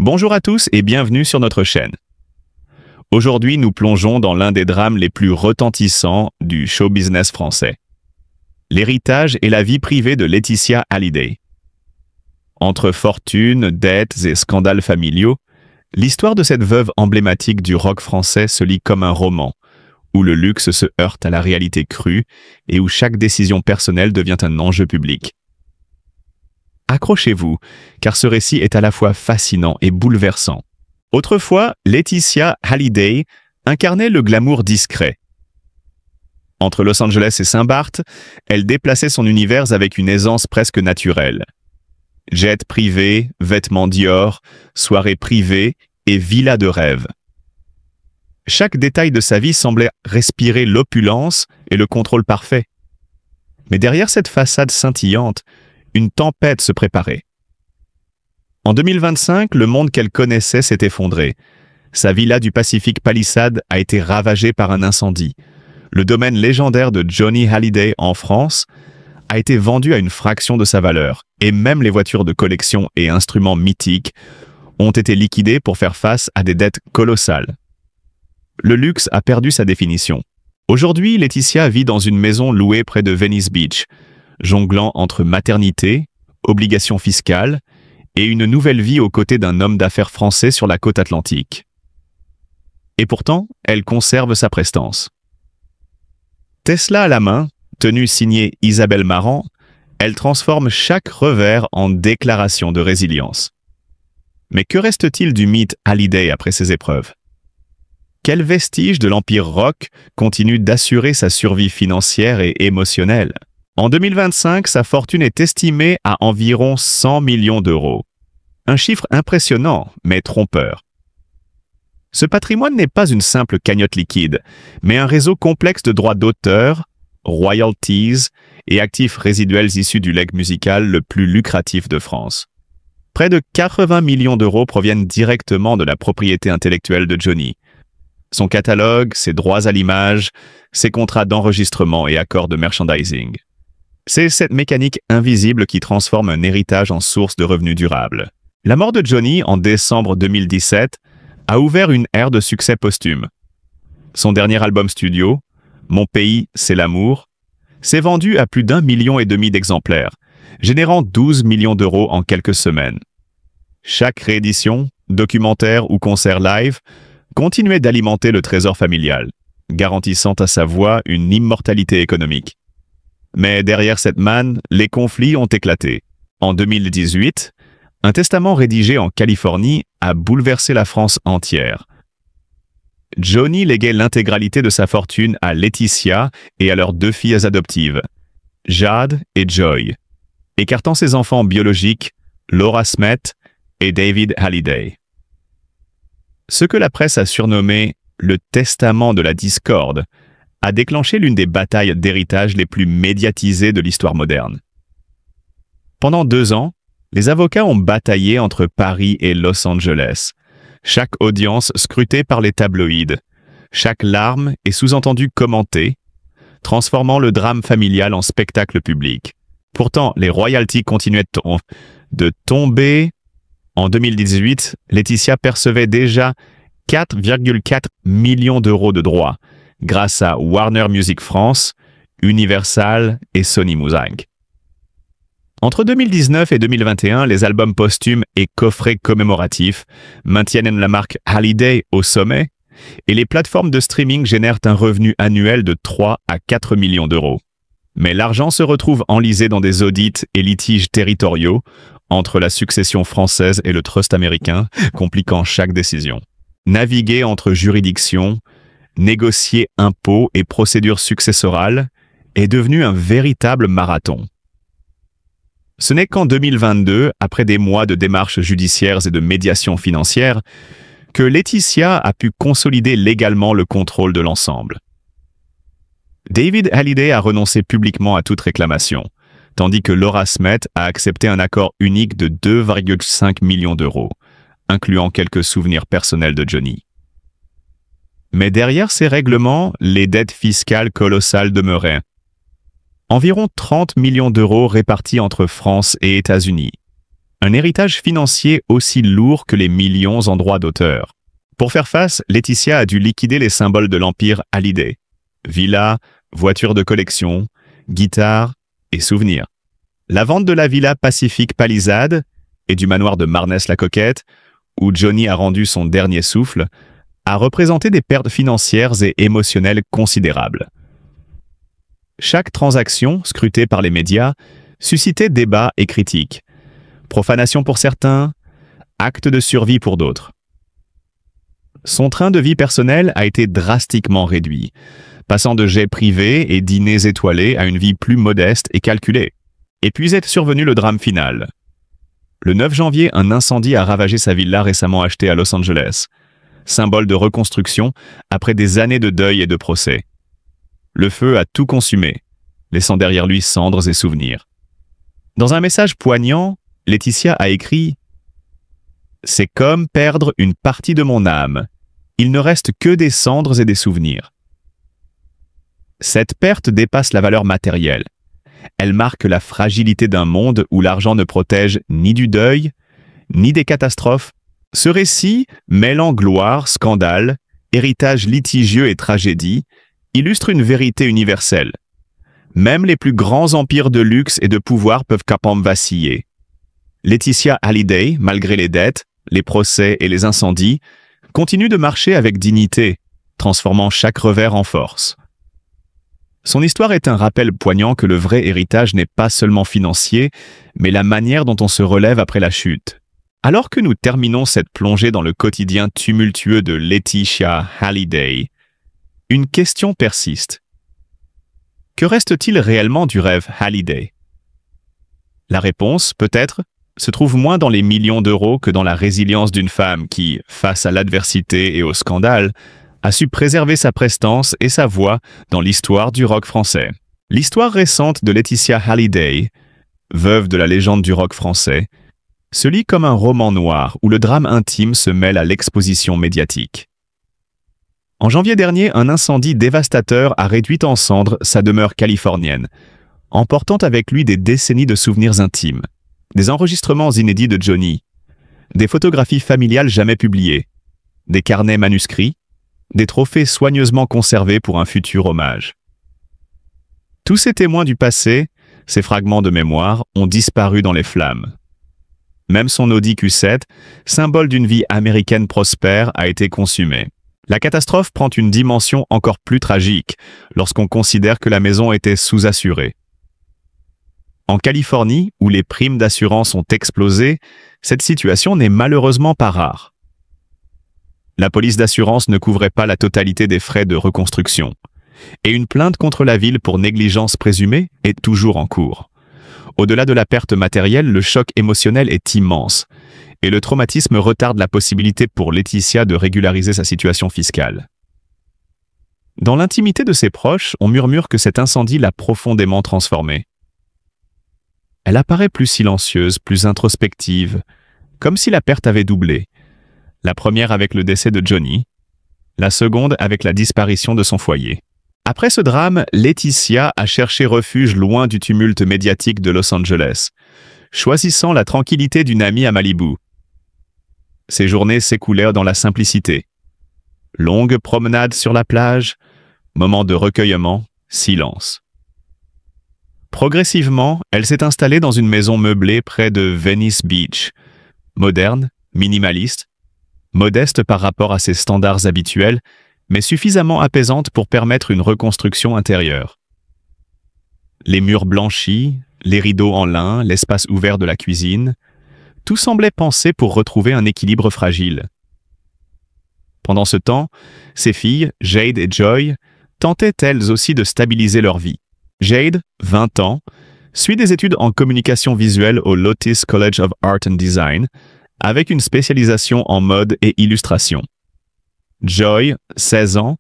Bonjour à tous et bienvenue sur notre chaîne. Aujourd'hui, nous plongeons dans l'un des drames les plus retentissants du show business français. L'héritage et la vie privée de Laetitia Hallyday. Entre fortune, dettes et scandales familiaux, l'histoire de cette veuve emblématique du rock français se lit comme un roman, où le luxe se heurte à la réalité crue et où chaque décision personnelle devient un enjeu public. Accrochez-vous, car ce récit est à la fois fascinant et bouleversant. Autrefois, Laetitia Hallyday incarnait le glamour discret. Entre Los Angeles et Saint-Barth, elle déplaçait son univers avec une aisance presque naturelle. Jet privé, vêtements Dior, soirées privées et villas de rêve. Chaque détail de sa vie semblait respirer l'opulence et le contrôle parfait. Mais derrière cette façade scintillante, une tempête se préparait. En 2025, le monde qu'elle connaissait s'est effondré. Sa villa du Pacific Palisades a été ravagée par un incendie. Le domaine légendaire de Johnny Hallyday en France a été vendu à une fraction de sa valeur, et même les voitures de collection et instruments mythiques ont été liquidés pour faire face à des dettes colossales. Le luxe a perdu sa définition. Aujourd'hui, Laetitia vit dans une maison louée près de Venice Beach, jonglant entre maternité, obligations fiscales et une nouvelle vie aux côtés d'un homme d'affaires français sur la côte atlantique. Et pourtant, elle conserve sa prestance. Tesla à la main, tenue signée Isabelle Marant, elle transforme chaque revers en déclaration de résilience. Mais que reste-t-il du mythe Hallyday après ces épreuves? Quel vestige de l'empire rock continue d'assurer sa survie financière et émotionnelle? En 2025, sa fortune est estimée à environ 100 millions d'euros. Un chiffre impressionnant, mais trompeur. Ce patrimoine n'est pas une simple cagnotte liquide, mais un réseau complexe de droits d'auteur, royalties et actifs résiduels issus du legs musical le plus lucratif de France. Près de 80 millions d'euros proviennent directement de la propriété intellectuelle de Johnny. Son catalogue, ses droits à l'image, ses contrats d'enregistrement et accords de merchandising. C'est cette mécanique invisible qui transforme un héritage en source de revenus durables. La mort de Johnny en décembre 2017 a ouvert une ère de succès posthume. Son dernier album studio, Mon pays, c'est l'amour, s'est vendu à plus d'1,5 million d'exemplaires, générant 12 millions d'euros en quelques semaines. Chaque réédition, documentaire ou concert live continuait d'alimenter le trésor familial, garantissant à sa voix une immortalité économique. Mais derrière cette manne, les conflits ont éclaté. En 2018, un testament rédigé en Californie a bouleversé la France entière. Johnny léguait l'intégralité de sa fortune à Laetitia et à leurs 2 filles adoptives, Jade et Joy, écartant ses enfants biologiques, Laura Smith et David Hallyday. Ce que la presse a surnommé le testament de la discorde a déclenché l'une des batailles d'héritage les plus médiatisées de l'histoire moderne. Pendant 2 ans, les avocats ont bataillé entre Paris et Los Angeles, chaque audience scrutée par les tabloïds, chaque larme est sous-entendue commentée, transformant le drame familial en spectacle public. Pourtant, les royalties continuaient de tomber. En 2018, Laetitia percevait déjà 4,4 millions d'euros de droits, grâce à Warner Music France, Universal et Sony Music. Entre 2019 et 2021, les albums posthumes et coffrets commémoratifs maintiennent la marque Hallyday au sommet et les plateformes de streaming génèrent un revenu annuel de 3 à 4 millions d'euros. Mais l'argent se retrouve enlisé dans des audits et litiges territoriaux entre la succession française et le trust américain, compliquant chaque décision. Naviguer entre juridictions, négocier impôts et procédures successorales est devenu un véritable marathon. Ce n'est qu'en 2022, après des mois de démarches judiciaires et de médiation financière, que Laetitia a pu consolider légalement le contrôle de l'ensemble. David Hallyday a renoncé publiquement à toute réclamation, tandis que Laura Smith a accepté un accord unique de 2,5 millions d'euros, incluant quelques souvenirs personnels de Johnny. Mais derrière ces règlements, les dettes fiscales colossales demeuraient. Environ 30 millions d'euros répartis entre France et États-Unis. Un héritage financier aussi lourd que les millions en droits d'auteur. Pour faire face, Laetitia a dû liquider les symboles de l'empire Hallyday. Villas, voitures de collection, guitares et souvenirs. La vente de la villa Pacific Palisades et du manoir de Marnès-la-Coquette, où Johnny a rendu son dernier souffle, a représenté des pertes financières et émotionnelles considérables. Chaque transaction, scrutée par les médias, suscitait débats et critiques. Profanation pour certains, acte de survie pour d'autres. Son train de vie personnel a été drastiquement réduit, passant de jets privés et dîners étoilés à une vie plus modeste et calculée. Et puis est survenu le drame final. Le 9 janvier, un incendie a ravagé sa villa récemment achetée à Los Angeles, symbole de reconstruction après des années de deuil et de procès. Le feu a tout consumé, laissant derrière lui cendres et souvenirs. Dans un message poignant, Laetitia a écrit « C'est comme perdre une partie de mon âme. Il ne reste que des cendres et des souvenirs. » Cette perte dépasse la valeur matérielle. Elle marque la fragilité d'un monde où l'argent ne protège ni du deuil, ni des catastrophes. Ce récit, mêlant gloire, scandale, héritage litigieux et tragédie, illustre une vérité universelle. Même les plus grands empires de luxe et de pouvoir peuvent capable vaciller. Laetitia Hallyday, malgré les dettes, les procès et les incendies, continue de marcher avec dignité, transformant chaque revers en force. Son histoire est un rappel poignant que le vrai héritage n'est pas seulement financier, mais la manière dont on se relève après la chute. Alors que nous terminons cette plongée dans le quotidien tumultueux de Laetitia Hallyday, une question persiste. Que reste-t-il réellement du rêve Hallyday? La réponse, peut-être, se trouve moins dans les millions d'euros que dans la résilience d'une femme qui, face à l'adversité et au scandale, a su préserver sa prestance et sa voix dans l'histoire du rock français. L'histoire récente de Laetitia Hallyday, veuve de la légende du rock français, se lit comme un roman noir où le drame intime se mêle à l'exposition médiatique. En janvier dernier, un incendie dévastateur a réduit en cendres sa demeure californienne, emportant avec lui des décennies de souvenirs intimes, des enregistrements inédits de Johnny, des photographies familiales jamais publiées, des carnets manuscrits, des trophées soigneusement conservés pour un futur hommage. Tous ces témoins du passé, ces fragments de mémoire, ont disparu dans les flammes. Même son Audi Q7, symbole d'une vie américaine prospère, a été consumé. La catastrophe prend une dimension encore plus tragique lorsqu'on considère que la maison était sous-assurée. En Californie, où les primes d'assurance ont explosé, cette situation n'est malheureusement pas rare. La police d'assurance ne couvrait pas la totalité des frais de reconstruction, et une plainte contre la ville pour négligence présumée est toujours en cours. Au-delà de la perte matérielle, le choc émotionnel est immense, et le traumatisme retarde la possibilité pour Laetitia de régulariser sa situation fiscale. Dans l'intimité de ses proches, on murmure que cet incendie l'a profondément transformée. Elle apparaît plus silencieuse, plus introspective, comme si la perte avait doublé. La première avec le décès de Johnny, la seconde avec la disparition de son foyer. Après ce drame, Laetitia a cherché refuge loin du tumulte médiatique de Los Angeles, choisissant la tranquillité d'une amie à Malibu. Ses journées s'écoulèrent dans la simplicité. Longues promenades sur la plage, moments de recueillement, silence. Progressivement, elle s'est installée dans une maison meublée près de Venice Beach, moderne, minimaliste, modeste par rapport à ses standards habituels, mais suffisamment apaisante pour permettre une reconstruction intérieure. Les murs blanchis, les rideaux en lin, l'espace ouvert de la cuisine, tout semblait pensé pour retrouver un équilibre fragile. Pendant ce temps, ses filles, Jade et Joy, tentaient elles aussi de stabiliser leur vie. Jade, 20 ans, suit des études en communication visuelle au Lotus College of Art and Design, avec une spécialisation en mode et illustration. Joy, 16 ans,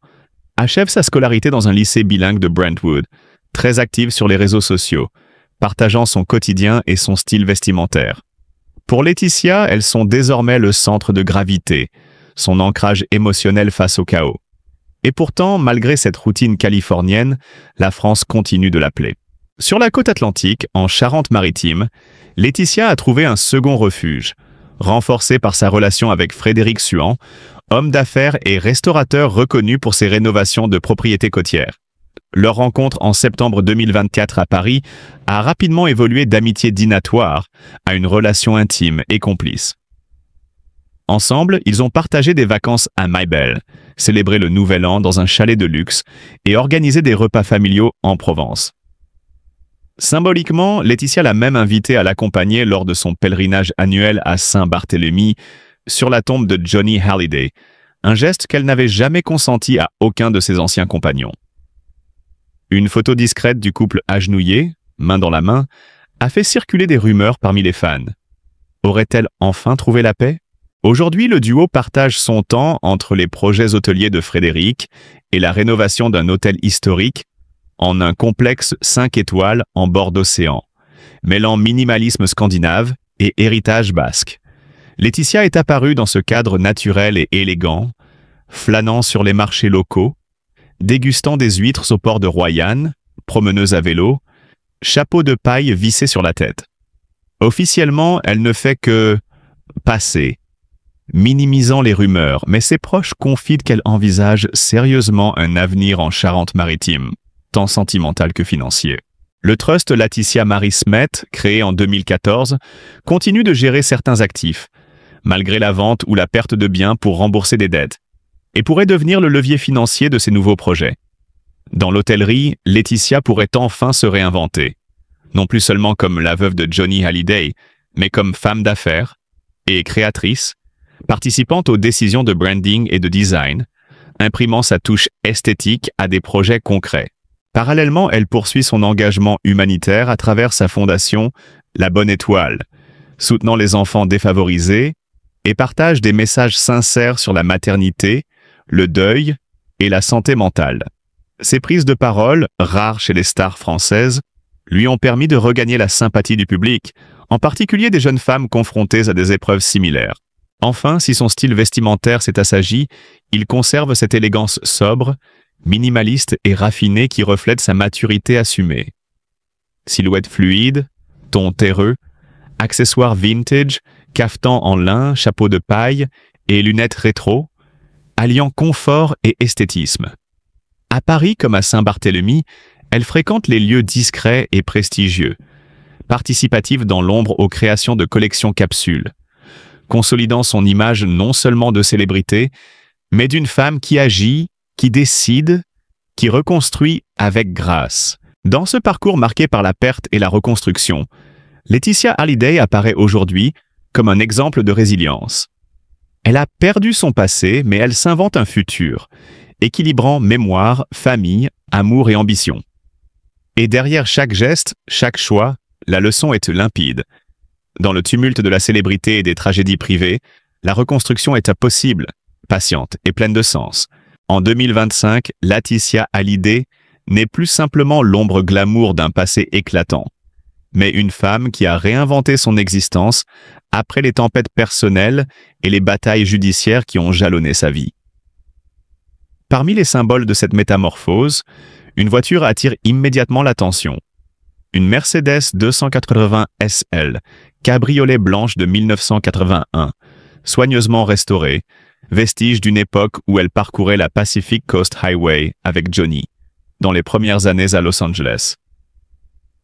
achève sa scolarité dans un lycée bilingue de Brentwood, très active sur les réseaux sociaux, partageant son quotidien et son style vestimentaire. Pour Laetitia, elles sont désormais le centre de gravité, son ancrage émotionnel face au chaos. Et pourtant, malgré cette routine californienne, la France continue de l'appeler. Sur la côte atlantique, en Charente-Maritime, Laetitia a trouvé un second refuge, renforcé par sa relation avec Frédéric Suand, homme d'affaires et restaurateur reconnu pour ses rénovations de propriétés côtières. Leur rencontre en septembre 2024 à Paris a rapidement évolué d'amitié dînatoire à une relation intime et complice. Ensemble, ils ont partagé des vacances à Maybelle, célébré le Nouvel An dans un chalet de luxe et organisé des repas familiaux en Provence. Symboliquement, Laetitia l'a même invité à l'accompagner lors de son pèlerinage annuel à Saint-Barthélemy sur la tombe de Johnny Hallyday, un geste qu'elle n'avait jamais consenti à aucun de ses anciens compagnons. Une photo discrète du couple agenouillé, main dans la main, a fait circuler des rumeurs parmi les fans. Aurait-elle enfin trouvé la paix? Aujourd'hui, le duo partage son temps entre les projets hôteliers de Frédéric et la rénovation d'un hôtel historique en un complexe 5 étoiles en bord d'océan, mêlant minimalisme scandinave et héritage basque. Laetitia est apparue dans ce cadre naturel et élégant, flânant sur les marchés locaux, dégustant des huîtres au port de Royanne, promeneuse à vélo, chapeau de paille vissé sur la tête. Officiellement, elle ne fait que passer, minimisant les rumeurs, mais ses proches confient qu'elle envisage sérieusement un avenir en Charente-Maritime, tant sentimental que financier. Le trust Laetitia Marie Smet, créé en 2014, continue de gérer certains actifs, malgré la vente ou la perte de biens pour rembourser des dettes, et pourrait devenir le levier financier de ses nouveaux projets. Dans l'hôtellerie, Laetitia pourrait enfin se réinventer, non plus seulement comme la veuve de Johnny Hallyday, mais comme femme d'affaires et créatrice, participant aux décisions de branding et de design, imprimant sa touche esthétique à des projets concrets. Parallèlement, elle poursuit son engagement humanitaire à travers sa fondation La Bonne Étoile, soutenant les enfants défavorisés et partage des messages sincères sur la maternité, le deuil et la santé mentale. Ses prises de parole, rares chez les stars françaises, lui ont permis de regagner la sympathie du public, en particulier des jeunes femmes confrontées à des épreuves similaires. Enfin, si son style vestimentaire s'est assagi, il conserve cette élégance sobre, minimaliste et raffinée qui reflète sa maturité assumée. Silhouette fluide, ton terreux, accessoires vintage, cafetan en lin, chapeau de paille et lunettes rétro, alliant confort et esthétisme. À Paris comme à Saint-Barthélemy, elle fréquente les lieux discrets et prestigieux, participative dans l'ombre aux créations de collections capsules, consolidant son image non seulement de célébrité, mais d'une femme qui agit, qui décide, qui reconstruit avec grâce. Dans ce parcours marqué par la perte et la reconstruction, Laetitia Hallyday apparaît aujourd'hui comme un exemple de résilience. Elle a perdu son passé, mais elle s'invente un futur, équilibrant mémoire, famille, amour et ambition. Et derrière chaque geste, chaque choix, la leçon est limpide. Dans le tumulte de la célébrité et des tragédies privées, la reconstruction est impossible, patiente et pleine de sens. En 2025, Laetitia Hallyday n'est plus simplement l'ombre glamour d'un passé éclatant, mais une femme qui a réinventé son existence après les tempêtes personnelles et les batailles judiciaires qui ont jalonné sa vie. Parmi les symboles de cette métamorphose, une voiture attire immédiatement l'attention. Une Mercedes 280 SL, cabriolet blanche de 1981, soigneusement restaurée, vestige d'une époque où elle parcourait la Pacific Coast Highway avec Johnny, dans les premières années à Los Angeles.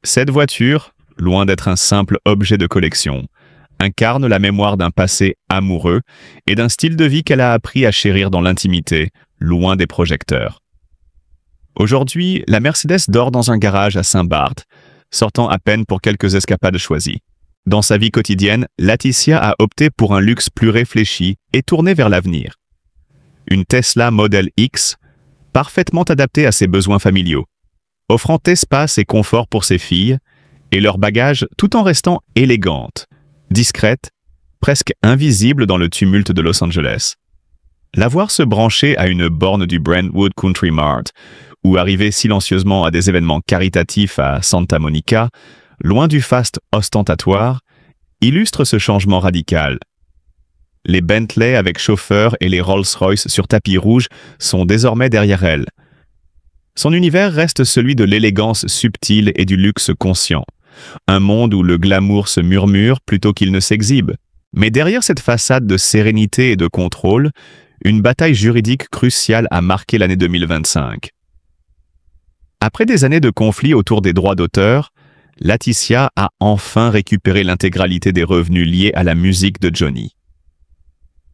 Cette voiture, loin d'être un simple objet de collection, incarne la mémoire d'un passé amoureux et d'un style de vie qu'elle a appris à chérir dans l'intimité, loin des projecteurs. Aujourd'hui, la Mercedes dort dans un garage à Saint-Barth, sortant à peine pour quelques escapades choisies. Dans sa vie quotidienne, Laetitia a opté pour un luxe plus réfléchi et tourné vers l'avenir. Une Tesla Model X, parfaitement adaptée à ses besoins familiaux, offrant espace et confort pour ses filles et leurs bagages tout en restant élégante, discrète, presque invisible dans le tumulte de Los Angeles. La voir se brancher à une borne du Brentwood Country Mart ou arriver silencieusement à des événements caritatifs à Santa Monica, loin du faste ostentatoire, illustre ce changement radical. Les Bentley avec chauffeur et les Rolls-Royce sur tapis rouge sont désormais derrière elle. Son univers reste celui de l'élégance subtile et du luxe conscient. Un monde où le glamour se murmure plutôt qu'il ne s'exhibe. Mais derrière cette façade de sérénité et de contrôle, une bataille juridique cruciale a marqué l'année 2025. Après des années de conflits autour des droits d'auteur, Laetitia a enfin récupéré l'intégralité des revenus liés à la musique de Johnny.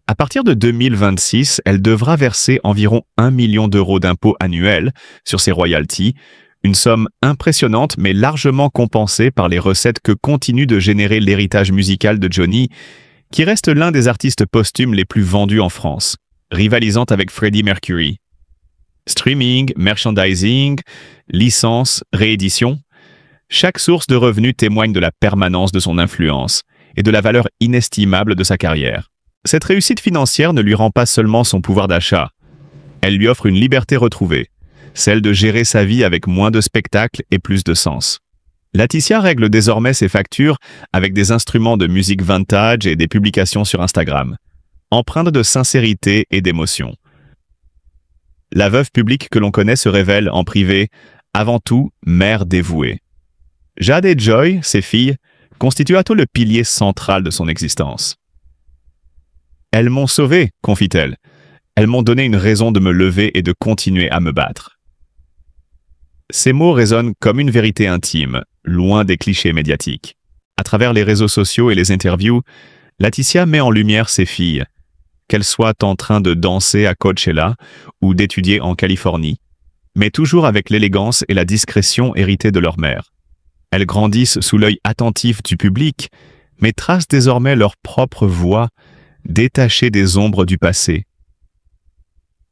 À partir de 2026, elle devra verser environ 1 million d'euros d'impôts annuels sur ses royalties, une somme impressionnante mais largement compensée par les recettes que continue de générer l'héritage musical de Johnny, qui reste l'un des artistes posthumes les plus vendus en France, rivalisant avec Freddie Mercury. Streaming, merchandising, licences, rééditions, chaque source de revenus témoigne de la permanence de son influence et de la valeur inestimable de sa carrière. Cette réussite financière ne lui rend pas seulement son pouvoir d'achat, elle lui offre une liberté retrouvée, celle de gérer sa vie avec moins de spectacles et plus de sens. Laetitia règle désormais ses factures avec des instruments de musique vintage et des publications sur Instagram, empreintes de sincérité et d'émotion. La veuve publique que l'on connaît se révèle en privé, avant tout, mère dévouée. Jade et Joy, ses filles, constituent à tout le pilier central de son existence. « Elles m'ont sauvé », confie-t-elle. « Elles m'ont donné une raison de me lever et de continuer à me battre. » Ces mots résonnent comme une vérité intime, loin des clichés médiatiques. À travers les réseaux sociaux et les interviews, Laetitia met en lumière ses filles, qu'elles soient en train de danser à Coachella ou d'étudier en Californie, mais toujours avec l'élégance et la discrétion héritées de leur mère. Elles grandissent sous l'œil attentif du public, mais tracent désormais leur propre voie, détachée des ombres du passé.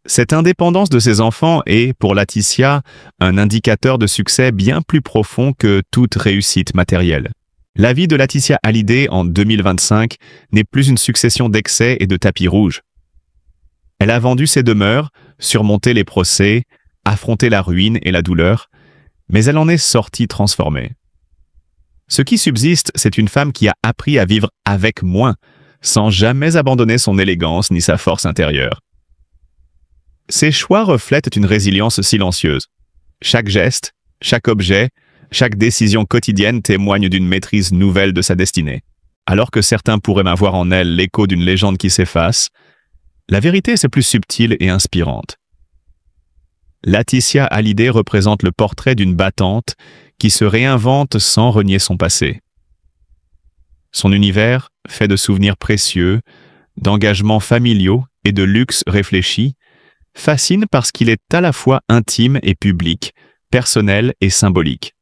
Cette indépendance de ses enfants est, pour Laetitia, un indicateur de succès bien plus profond que toute réussite matérielle. La vie de Laetitia Hallyday en 2025 n'est plus une succession d'excès et de tapis rouges. Elle a vendu ses demeures, surmonté les procès, affronté la ruine et la douleur, mais elle en est sortie transformée. Ce qui subsiste, c'est une femme qui a appris à vivre avec moins, sans jamais abandonner son élégance ni sa force intérieure. Ses choix reflètent une résilience silencieuse. Chaque geste, chaque objet, chaque décision quotidienne témoigne d'une maîtrise nouvelle de sa destinée. Alors que certains pourraient avoir en elle l'écho d'une légende qui s'efface, la vérité c'est plus subtile et inspirante. Laetitia Hallyday représente le portrait d'une battante qui se réinvente sans renier son passé. Son univers, fait de souvenirs précieux, d'engagements familiaux et de luxe réfléchi, fascine parce qu'il est à la fois intime et public, personnel et symbolique.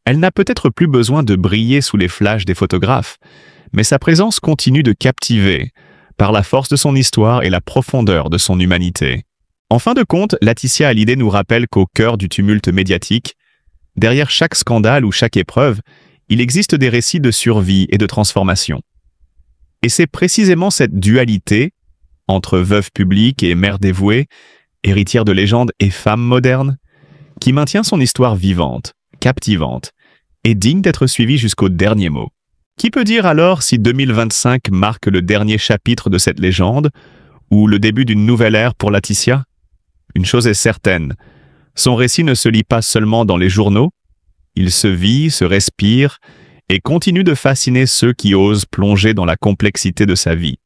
Elle n'a peut-être plus besoin de briller sous les flashs des photographes, mais sa présence continue de captiver par la force de son histoire et la profondeur de son humanité. En fin de compte, Laetitia Hallyday nous rappelle qu'au cœur du tumulte médiatique, derrière chaque scandale ou chaque épreuve, il existe des récits de survie et de transformation. Et c'est précisément cette dualité, entre veuve publique et mère dévouée, héritière de légendes et femme moderne, qui maintient son histoire vivante, captivante, et digne d'être suivie jusqu'au dernier mot. Qui peut dire alors si 2025 marque le dernier chapitre de cette légende, ou le début d'une nouvelle ère pour Laetitia? Une chose est certaine, son récit ne se lit pas seulement dans les journaux, il se vit, se respire, et continue de fasciner ceux qui osent plonger dans la complexité de sa vie.